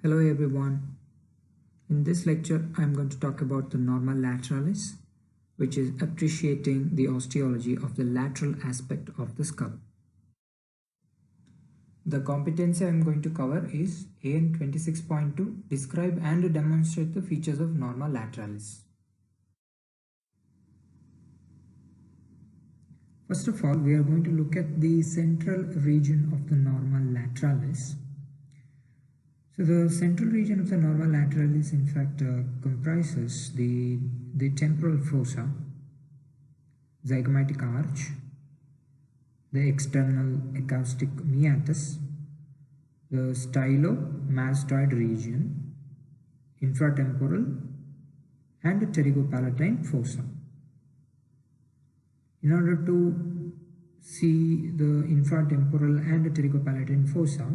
Hello everyone. In this lecture I am going to talk about the Norma Lateralis, which is appreciating the osteology of the lateral aspect of the skull. The competency I am going to cover is AN 26.2, describe and demonstrate the features of Norma Lateralis. First of all, we are going to look at the central region of the Norma Lateralis. So the central region of the Norma Lateralis in fact comprises the temporal fossa, zygomatic arch, the external acoustic meatus, the stylomastoid region, infratemporal and Temporal Fossa. In order to see the infratemporal and Temporal Fossa,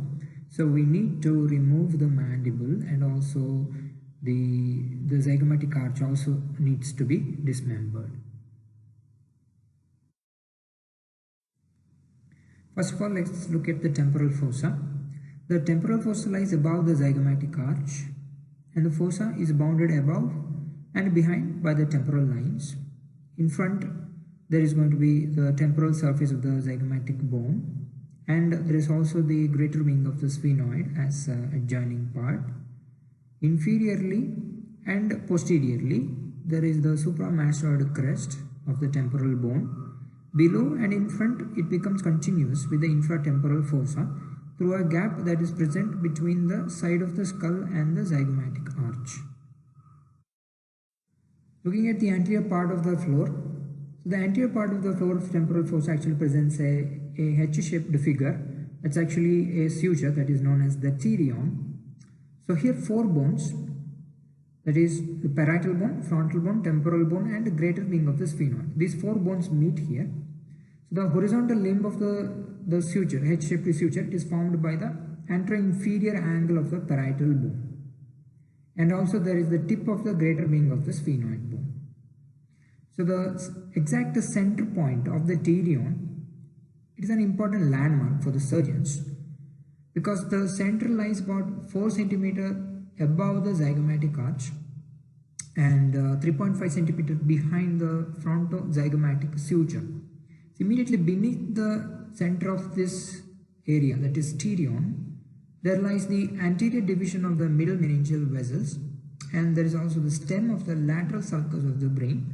so we need to remove the mandible, and also the zygomatic arch also needs to be dismembered. First of all, let's look at the temporal fossa. The temporal fossa lies above the zygomatic arch, and the fossa is bounded above and behind by the temporal lines. In front, there is going to be the temporal surface of the zygomatic bone, and there is also the greater wing of the sphenoid as adjoining part. Inferiorly and posteriorly, there is the supramastoid crest of the temporal bone. Below and in front, it becomes continuous with the infratemporal fossa through a gap that is present between the side of the skull and the zygomatic arch. Looking at the anterior part of the floor, so the anterior part of the floor of temporal fossa actually presents a H-shaped figure. That's actually a suture that is known as the Asterium. So here four bones, that is the parietal bone, frontal bone, temporal bone and the greater wing of the sphenoid. These four bones meet here. So the horizontal limb of the suture, H-shaped suture, is formed by the anteroinferior angle of the parietal bone. And also there is the tip of the greater wing of the sphenoid bone. So the exact center point of the Asterium, it is an important landmark for the surgeons because the center lies about 4 cm above the zygomatic arch and 3.5 cm behind the frontozygomatic suture. So immediately beneath the center of this area, that is Asterium, there lies the anterior division of the middle meningeal vessels, and there is also the stem of the lateral sulcus of the brain,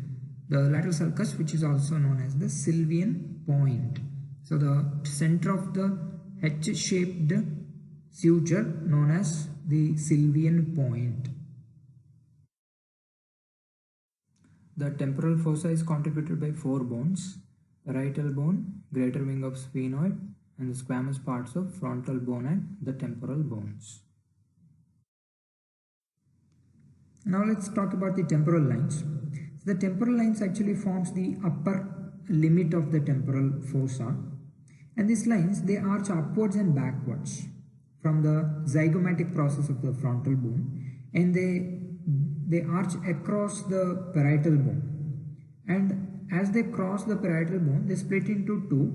the lateral sulcus, which is also known as the Sylvian point. So the center of the H-shaped suture known as the Sylvian point. The temporal fossa is contributed by four bones: parietal bone, greater wing of sphenoid, and the squamous parts of frontal bone and the temporal bones. Now let's talk about the temporal lines. So the temporal lines actually forms the upper limit of the temporal fossa. And these lines, they arch upwards and backwards from the zygomatic process of the frontal bone, and they arch across the parietal bone. And as they cross the parietal bone, they split into two.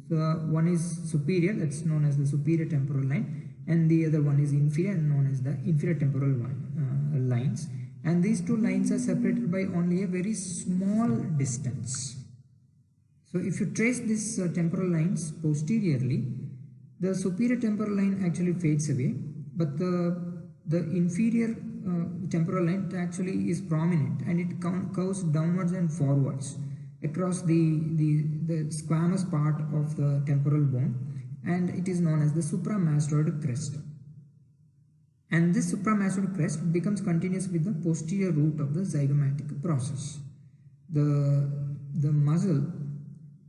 So one is superior, that's known as the superior temporal line, and the other one is inferior, known as the inferior temporal lines. And these two lines are separated by only a very small distance. So if you trace these temporal lines posteriorly, the superior temporal line actually fades away, but the inferior temporal line actually is prominent, and it curves downwards and forwards across the squamous part of the temporal bone, and it is known as the supramastoid crest. And this supramastoid crest becomes continuous with the posterior root of the zygomatic process. The muscle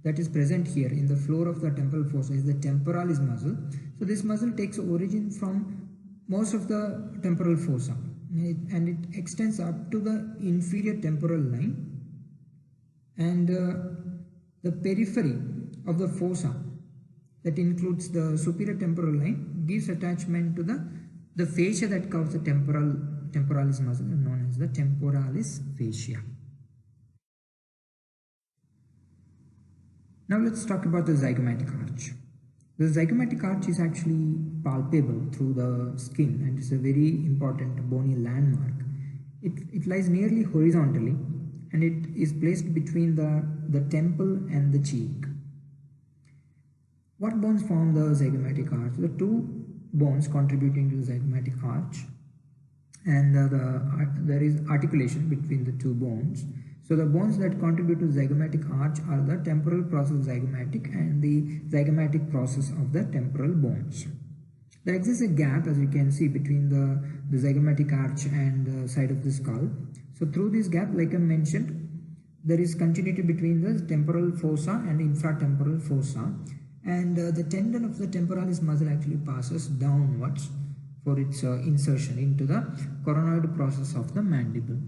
that is present here in the floor of the temporal fossa is the temporalis muscle. So this muscle takes origin from most of the temporal fossa, and it extends up to the inferior temporal line, and the periphery of the fossa that includes the superior temporal line gives attachment to the fascia that covers the temporalis muscle, known as the temporalis fascia. Now let's talk about the zygomatic arch. The zygomatic arch is actually palpable through the skin and is a very important bony landmark. It lies nearly horizontally and it is placed between the temple and the cheek. What bones form the zygomatic arch? The two bones contributing to the zygomatic arch, and there is articulation between the two bones. So the bones that contribute to the zygomatic arch are the temporal process zygomatic and the zygomatic process of the temporal bones. There exists a gap, as you can see, between the zygomatic arch and the side of the skull. So through this gap, like I mentioned, there is continuity between the temporal fossa and infratemporal fossa, and the tendon of the temporalis muscle actually passes downwards for its insertion into the coronoid process of the mandible.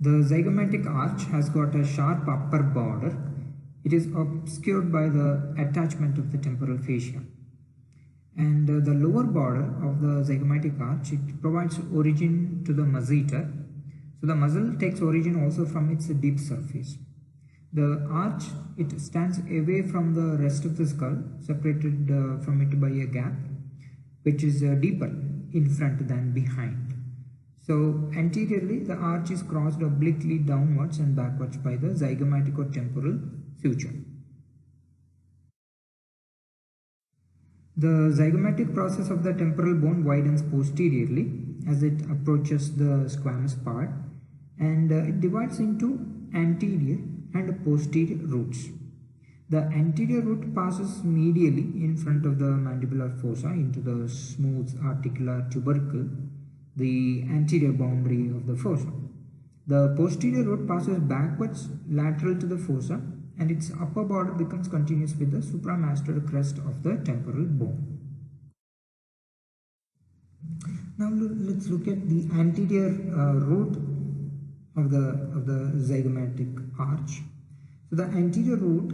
The zygomatic arch has got a sharp upper border. It is obscured by the attachment of the temporal fascia. And the lower border of the zygomatic arch, it provides origin to the masseter. So the muzzle takes origin also from its deep surface. The arch, it stands away from the rest of the skull, separated from it by a gap, which is deeper in front than behind. So anteriorly, the arch is crossed obliquely downwards and backwards by the zygomatic or temporal suture. The zygomatic process of the temporal bone widens posteriorly as it approaches the squamous part, and it divides into anterior and posterior roots. The anterior root passes medially in front of the mandibular fossa into the smooth articular tubercle, the anterior boundary of the fossa. The posterior root passes backwards lateral to the fossa, and its upper border becomes continuous with the supramastoid crest of the temporal bone. Now let's look at the anterior root of the zygomatic arch. So the anterior root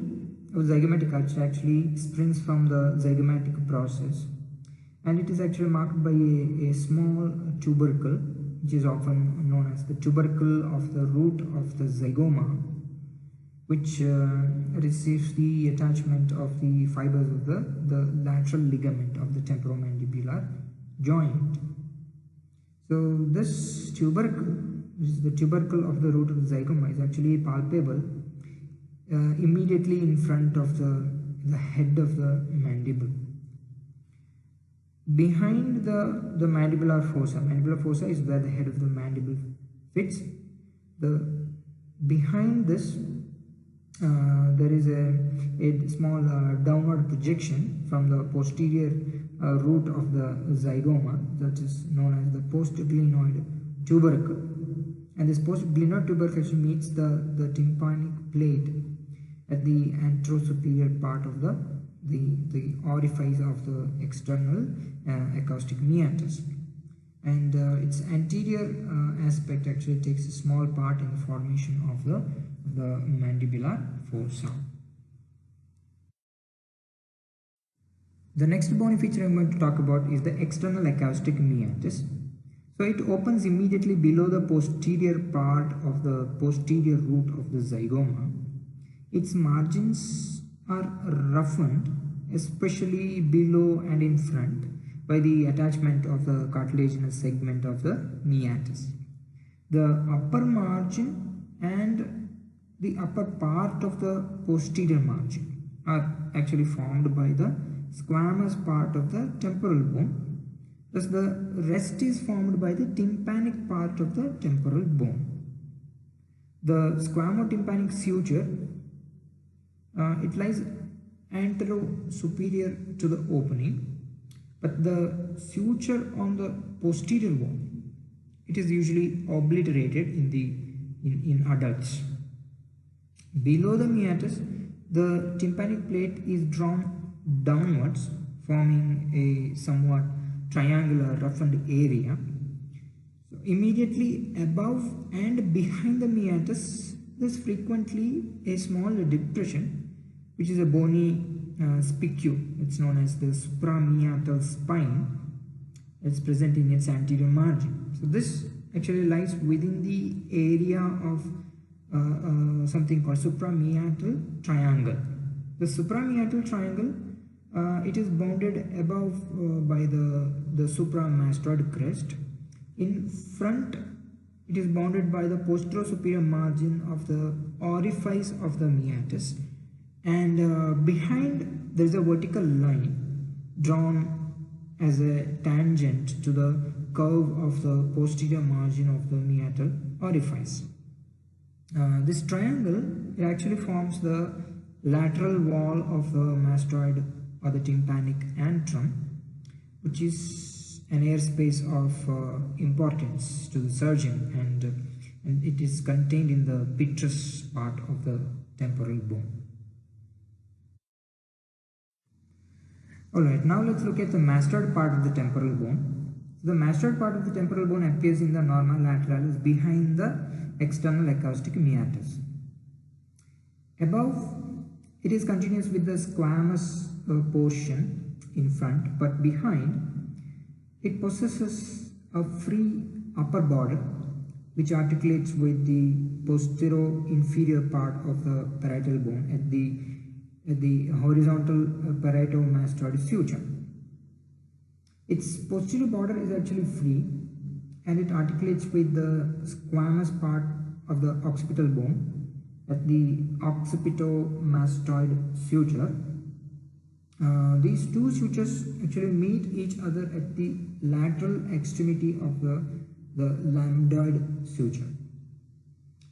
of the zygomatic arch actually springs from the zygomatic process, and it is actually marked by a small tubercle, which is often known as the tubercle of the root of the zygoma, which receives the attachment of the fibers of the lateral ligament of the temporomandibular joint. So this tubercle, which is the tubercle of the root of the zygoma, is actually palpable immediately in front of the head of the mandible. Behind the mandibular fossa is where the head of the mandible fits. Behind this there is a small downward projection from the posterior root of the zygoma, that is known as the postglenoid tubercle. And this postglenoid tubercle actually meets the tympanic plate at the anterosuperior part of the orifice of the external acoustic meatus. And its anterior aspect actually takes a small part in the formation of the mandibular fossa. The next bony feature I'm going to talk about is the external acoustic meatus. So it opens immediately below the posterior part of the posterior root of the zygoma. Its margins are roughened, especially below and in front, by the attachment of the cartilaginous segment of the meatus. The upper margin and the upper part of the posterior margin are actually formed by the squamous part of the temporal bone. Thus the rest is formed by the tympanic part of the temporal bone. The squamotympanic suture, it lies antero-superior to the opening, but the suture on the posterior wall, it is usually obliterated in adults. Below the meatus, the tympanic plate is drawn downwards, forming a somewhat triangular roughened area. So immediately above and behind the meatus, there's frequently a small depression, which is a bony spicule. It's known as the supramiatal spine. It's present in its anterior margin. So this actually lies within the area of something called supramiatal triangle. The supramiatal triangle, it is bounded above by the supramastoid crest. In front, it is bounded by the posterior-superior margin of the orifice of the meatus, and behind there is a vertical line drawn as a tangent to the curve of the posterior margin of the meatal orifice. This triangle, it actually forms the lateral wall of the mastoid or the tympanic antrum, which is an airspace of importance to the surgeon, and it is contained in the petrous part of the temporal bone. Alright, now let's look at the mastoid part of the temporal bone. The mastoid part of the temporal bone appears in the Norma Lateralis behind the external acoustic meatus. Above, it is continuous with the squamous portion in front, but behind, it possesses a free upper border which articulates with the posterior-inferior part of the parietal bone at the horizontal parieto-mastoid suture. Its posterior border is actually free, and it articulates with the squamous part of the occipital bone at the occipito-mastoid suture. These two sutures actually meet each other at the lateral extremity of the lambdoid suture.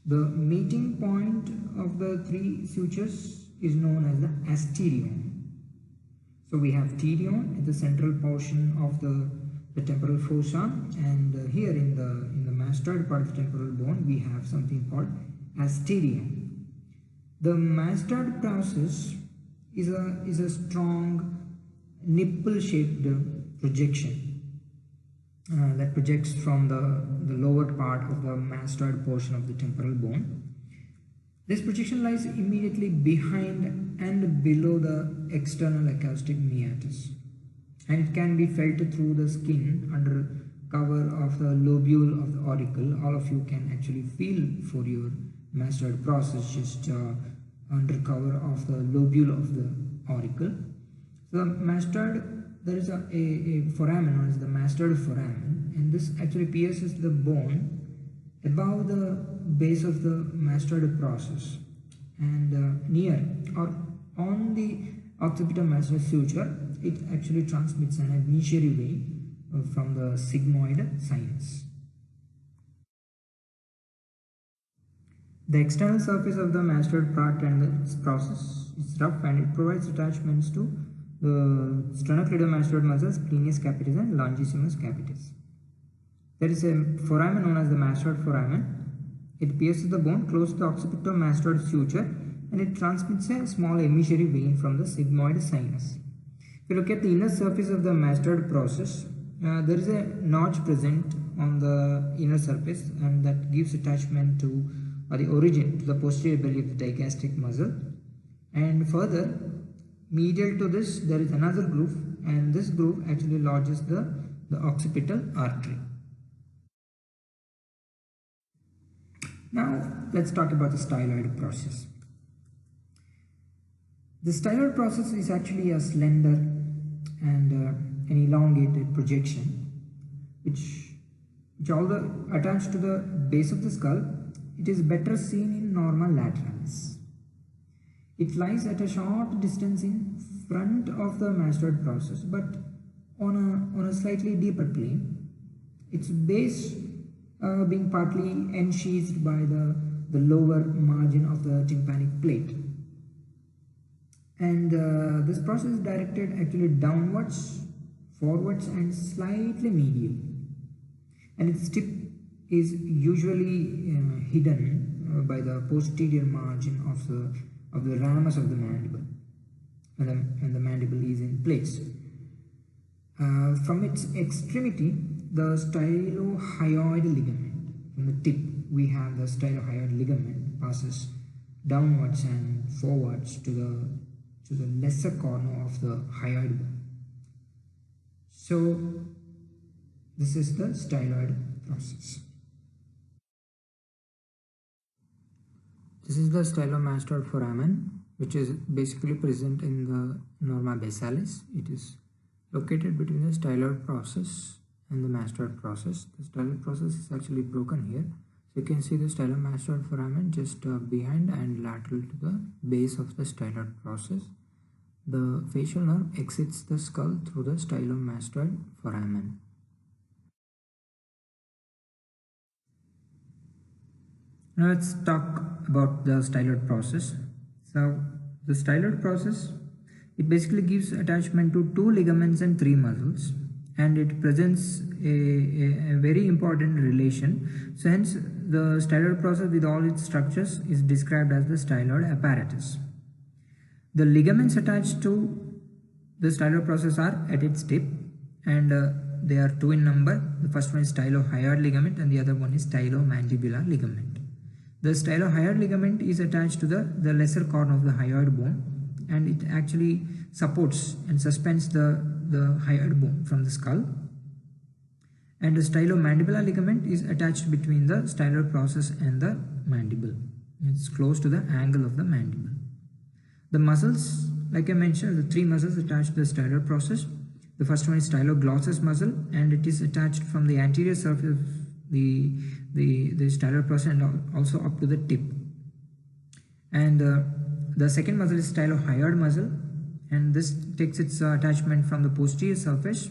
The meeting point of the three sutures is known as the Asterium. So we have pterion at the central portion of the temporal fossa, and here in the mastoid part of the temporal bone we have something called Asterium. The mastoid process is a strong nipple-shaped projection that projects from the lower part of the mastoid portion of the temporal bone. This projection lies immediately behind and below the external acoustic meatus, and it can be felt through the skin under cover of the lobule of the auricle. All of you can actually feel for your mastoid process just under cover of the lobule of the auricle. So the mastoid, there is a foramen known as the mastoid foramen, and this actually pierces the bone above the base of the mastoid process, and near or on the occipito-mastoid suture, it actually transmits an admissary vein from the sigmoid sinus. The external surface of the mastoid part and its process is rough, and it provides attachments to the sternocleidomastoid muscles, clineus capitis and longissimus capitis. There is a foramen known as the mastoid foramen. It pierces the bone close to the occipito-mastoid suture, and it transmits a small emissary vein from the sigmoid sinus. If you look at the inner surface of the mastoid process, there is a notch present on the inner surface, and that gives attachment to the origin to the posterior belly of the digastric muscle. And further, medial to this, there is another groove, and this groove actually lodges the occipital artery. Now let's talk about the styloid process. The styloid process is actually a slender and an elongated projection which although attached to the base of the skull, it is better seen in Norma Lateralis. It lies at a short distance in front of the mastoid process, but on a slightly deeper plane. Its base being partly ensheathed by the lower margin of the tympanic plate, and this process is directed actually downwards, forwards and slightly medial, and its tip is usually hidden by the posterior margin of the ramus of the mandible when the mandible is in place. From its extremity, the stylohyoid ligament, from the tip we have the stylohyoid ligament passes downwards and forwards to the lesser corner of the hyoid bone. So this is the styloid process. This is the stylomastoid foramen, which is basically present in the Norma basalis. It is located between the styloid process and the mastoid process. The styloid process is actually broken here. So you can see the stylomastoid foramen just behind and lateral to the base of the styloid process. The facial nerve exits the skull through the stylomastoid foramen. Now let's talk about the styloid process. So the styloid process, it basically gives attachment to 2 ligaments and 3 muscles, and it presents a very important relation. So hence the styloid process with all its structures is described as the styloid apparatus. The ligaments attached to the styloid process are at its tip, and they are 2 in number. The first one is stylohyoid ligament and the other one is stylomandibular ligament. The stylohyoid ligament is attached to the lesser corn of the hyoid bone, and it actually supports and suspends the hyoid bone from the skull. And the stylomandibular ligament is attached between the styloid process and the mandible. It's close to the angle of the mandible. The muscles, like I mentioned, the 3 muscles attached to the styloid process. The first one is Styloglossus muscle, and it is attached from the anterior surface of the styloid process and also up to the tip. And the second muscle is stylohyoid muscle, and this takes its attachment from the posterior surface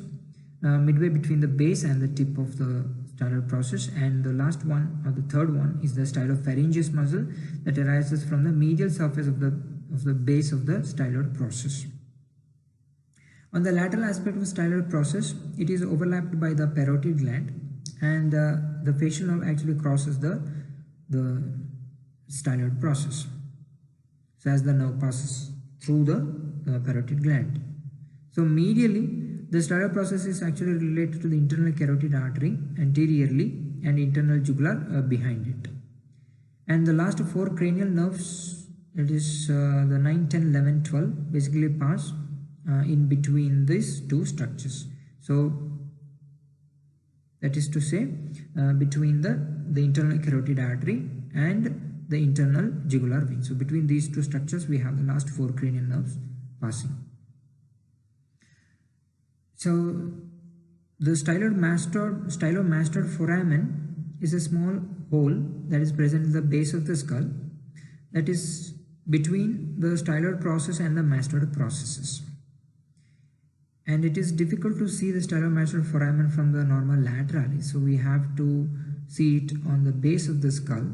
midway between the base and the tip of the styloid process. And the last one, or the third one, is the stylopharyngeus muscle that arises from the medial surface of the base of the styloid process. On the lateral aspect of the styloid process, it is overlapped by the parotid gland, and the facial nerve actually crosses the styloid process. So as the nerve passes through the parotid gland. So medially, the styloid process is actually related to the internal carotid artery anteriorly and internal jugular behind it. And the last 4 cranial nerves, that is the 9, 10, 11, 12, basically pass in between these 2 structures. So that is to say, between the internal carotid artery and the internal jugular vein. So between these 2 structures, we have the last 4 cranial nerves passing. So the stylomastoid foramen is a small hole that is present in the base of the skull, that is between the styloid process and the mastoid processes. And it is difficult to see the stylomastoid foramen from the Norma Lateralis, so we have to see it on the base of the skull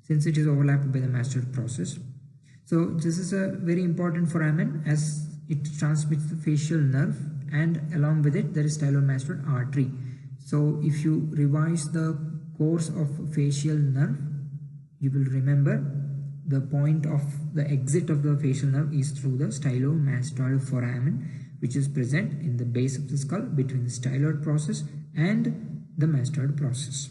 since it is overlapped by the mastoid process. So this is a very important foramen as it transmits the facial nerve, and along with it there is stylomastoid artery. So if you revise the course of facial nerve, you will remember the point of the exit of the facial nerve is through the stylomastoid foramen, which is present in the base of the skull between the styloid process and the mastoid process.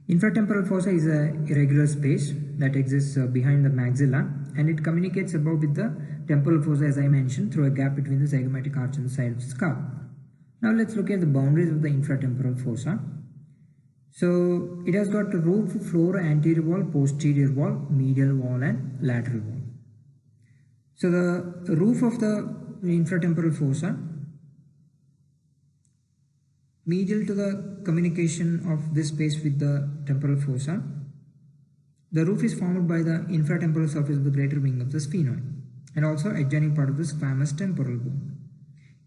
Infratemporal fossa is an irregular space that exists behind the maxilla, and it communicates above with the temporal fossa, as I mentioned, through a gap between the zygomatic arch and the side of the skull. Now let's look at the boundaries of the infratemporal fossa. So it has got a roof, floor, anterior wall, posterior wall, medial wall and lateral wall. So the roof of the infratemporal fossa, medial to the communication of this space with the temporal fossa, the roof is formed by the infratemporal surface of the greater wing of the sphenoid and also adjoining part of the squamous temporal bone.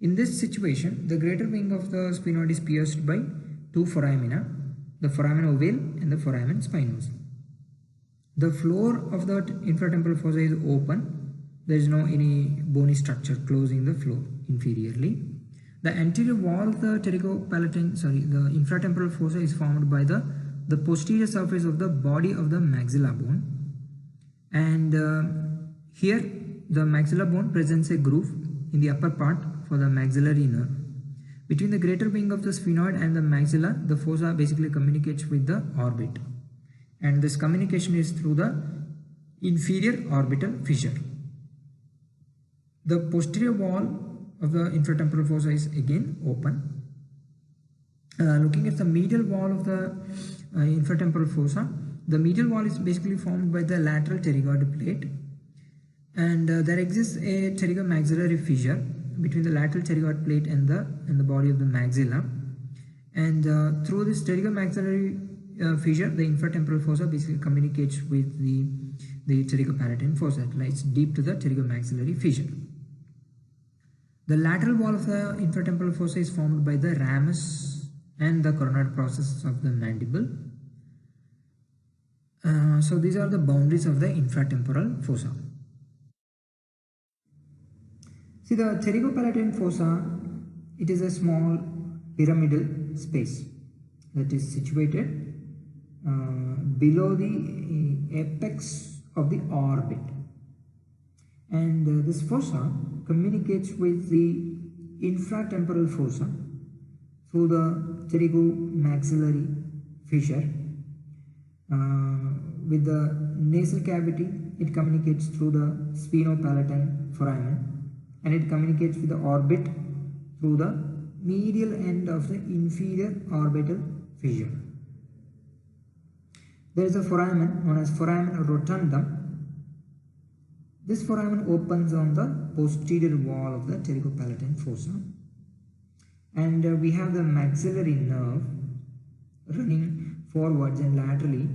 In this situation, the greater wing of the sphenoid is pierced by 2 foramina, the foramen ovale and the foramen spinosum. The floor of the infratemporal fossa is open. There is no any bony structure closing the floor inferiorly. The anterior wall of the the infratemporal fossa is formed by the posterior surface of the body of the maxilla bone, and here the maxilla bone presents a groove in the upper part for the maxillary nerve. Between the greater wing of the sphenoid and the maxilla, the fossa basically communicates with the orbit, and this communication is through the inferior orbital fissure. The posterior wall of the infratemporal fossa is again open. Looking at the medial wall of the infratemporal fossa, the medial wall is basically formed by the lateral pterygoid plate, and there exists a pterygomaxillary fissure between the lateral pterygoid plate and the body of the maxilla, and through this pterygomaxillary fissure, the infratemporal fossa basically communicates with the pterygopalatin fossa. It lies deep to the pterygomaxillary fissure. The lateral wall of the infratemporal fossa is formed by the ramus and the coronoid process of the mandible. So these are the boundaries of the infratemporal fossa. See, the pterygopalatin fossa, it is a small pyramidal space that is situated below the apex of the orbit, and this fossa communicates with the infratemporal fossa through the pterygomaxillary fissure. With the nasal cavity, it communicates through the Spinopalatin Foramen, and it communicates with the orbit through the medial end of the inferior orbital fissure. There is a foramen known as Foramen Rotundum. This foramen opens on the posterior wall of the pterygopalatin fossa, and we have the maxillary nerve running forwards and laterally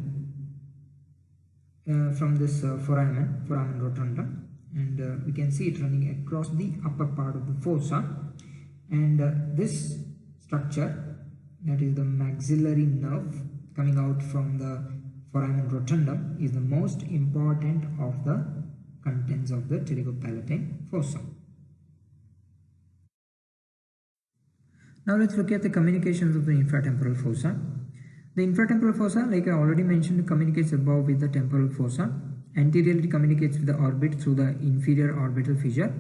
from this foramen rotundum, and we can see it running across the upper part of the fossa, and this structure, that is the maxillary nerve coming out from the foramen rotundum, is the most important of the contents of the pterygopalatin fossa. Now let's look at the communications of the infratemporal fossa. The infratemporal fossa, like I already mentioned, communicates above with the temporal fossa. Anteriorly, it communicates with the orbit through the inferior orbital fissure.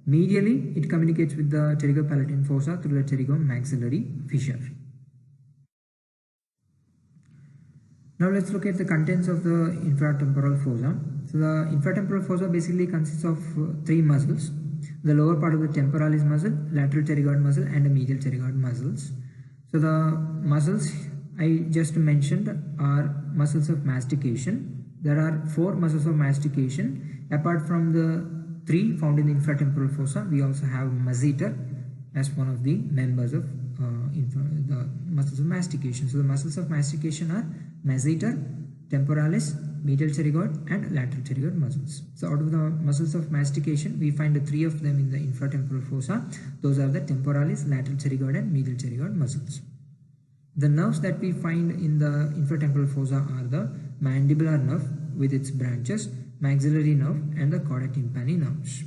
Medially, it communicates with the pterygopalatin fossa through the pterygomaxillary fissure. Now let's look at the contents of the infratemporal fossa. So the infratemporal fossa basically consists of three muscles: the lower part of the temporalis muscle, lateral pterygoid muscle, and the medial pterygoid muscles. So the muscles I just mentioned are muscles of mastication. There are 4 muscles of mastication. Apart from the 3 found in the infratemporal fossa, we also have masseter as one of the members of the muscles of mastication. So the muscles of mastication are masseter, temporalis, medial pterygoid, and lateral pterygoid muscles. So out of the muscles of mastication, we find 3 of them in the infratemporal fossa. Those are the temporalis, lateral pterygoid, and medial pterygoid muscles. The nerves that we find in the infratemporal fossa are the mandibular nerve with its branches, maxillary nerve, and the chorda tympani nerves.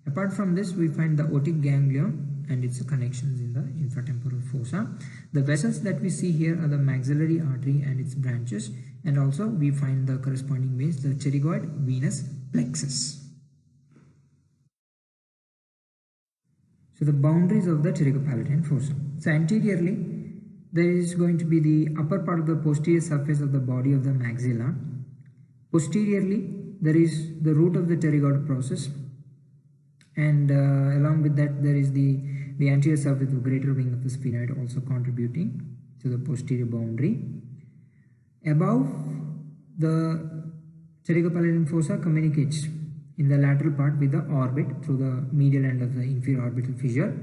Apart from this, we find the otic ganglion and its connections in the infratemporal fossa. The vessels that we see here are the maxillary artery and its branches, and also we find the corresponding veins, the pterygoid venous plexus. So the boundaries of the pterygopalatin fossa. So anteriorly, there is going to be the upper part of the posterior surface of the body of the maxilla. Posteriorly, there is the root of the pterygoid process, and along with that, there is the anterior surface of the greater wing of the sphenoid also contributing to the posterior boundary. Above, the pterygopalatin fossa communicates in the lateral part with the orbit through the medial end of the inferior orbital fissure.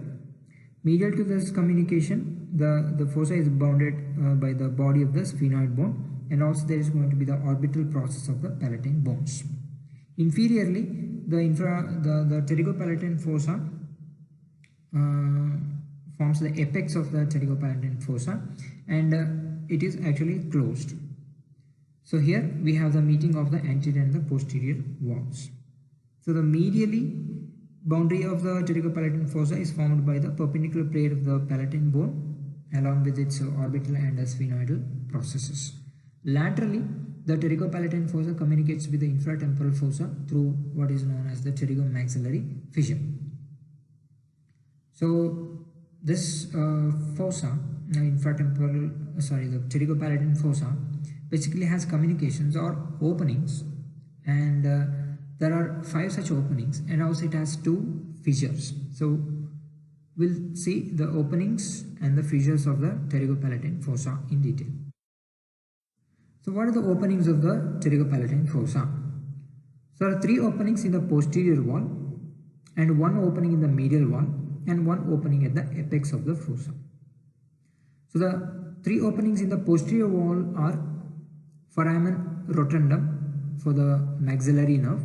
Medial to this communication, the fossa is bounded by the body of the sphenoid bone, and also there is going to be the orbital process of the palatine bones. Inferiorly, the pterygopalatin fossa forms the apex of the pterygopalatin fossa, and it is actually closed. So here we have the meeting of the anterior and the posterior walls. So the medially boundary of the pterygopalatin fossa is formed by the perpendicular plate of the palatine bone along with its orbital and sphenoidal processes. Laterally, the pterygopalatin fossa communicates with the infratemporal fossa through what is known as the pterygomaxillary fissure. So this fossa, the pterygopalatin fossa basically has communications or openings, and there are 5 such openings, and also it has 2 fissures. So we'll see the openings and the fissures of the pterygopalatine fossa in detail. So what are the openings of the pterygopalatine fossa? So there are 3 openings in the posterior wall and 1 opening in the medial wall and 1 opening at the apex of the fossa. So the 3 openings in the posterior wall are foramen rotundum for the maxillary nerve,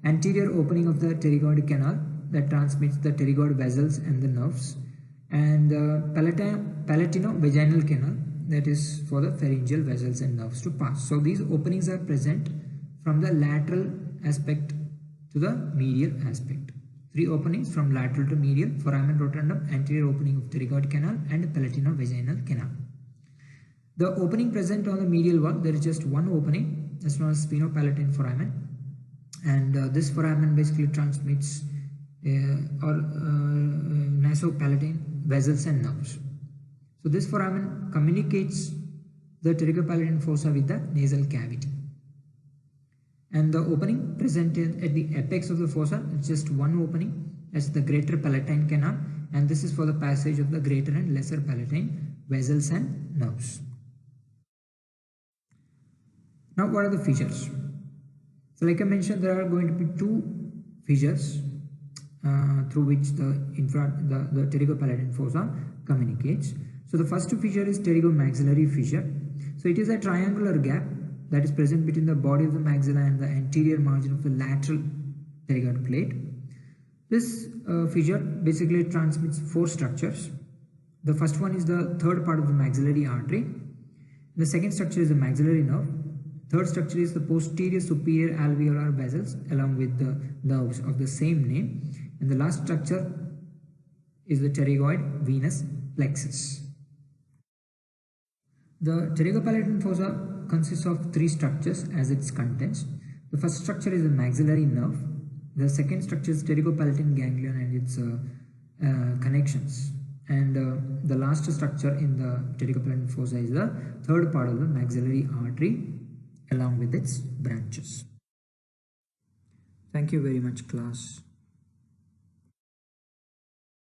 anterior opening of the pterygoid canal that transmits the pterygoid vessels and the nerves, and palatino-vaginal canal that is for the pharyngeal vessels and nerves to pass. So these openings are present from the lateral aspect to the medial aspect. 3 openings from lateral to medial: foramen rotundum, anterior opening of pterygoid canal, and palatino-vaginal canal. The opening present on the medial wall, there is just 1 opening, that's known as Spinopalatin Foramen, and this foramen basically transmits nasopalatine vessels and nerves. So this foramen communicates the pterygopalatine fossa with the nasal cavity. And the opening presented at the apex of the fossa is just 1 opening, that's the greater palatine canal, and this is for the passage of the greater and lesser palatine vessels and nerves. Now what are the fissures? So like I mentioned, there are going to be 2 fissures through which the pterygopalatine fossa communicates. So the first fissure is pterygomaxillary fissure. So it is a triangular gap that is present between the body of the maxilla and the anterior margin of the lateral pterygoid plate. This fissure basically transmits 4 structures. The first one is the third part of the maxillary artery. The second structure is the maxillary nerve. Third structure is the posterior superior alveolar vessels along with the nerves of the same name. And the last structure is the pterygoid venous plexus. The pterygopalatine fossa consists of 3 structures as its contents. The first structure is the maxillary nerve. The second structure is pterygopalatine ganglion and its connections. And the last structure in the pterygopalatine fossa is the third part of the maxillary artery along with its branches. Thank you very much, class.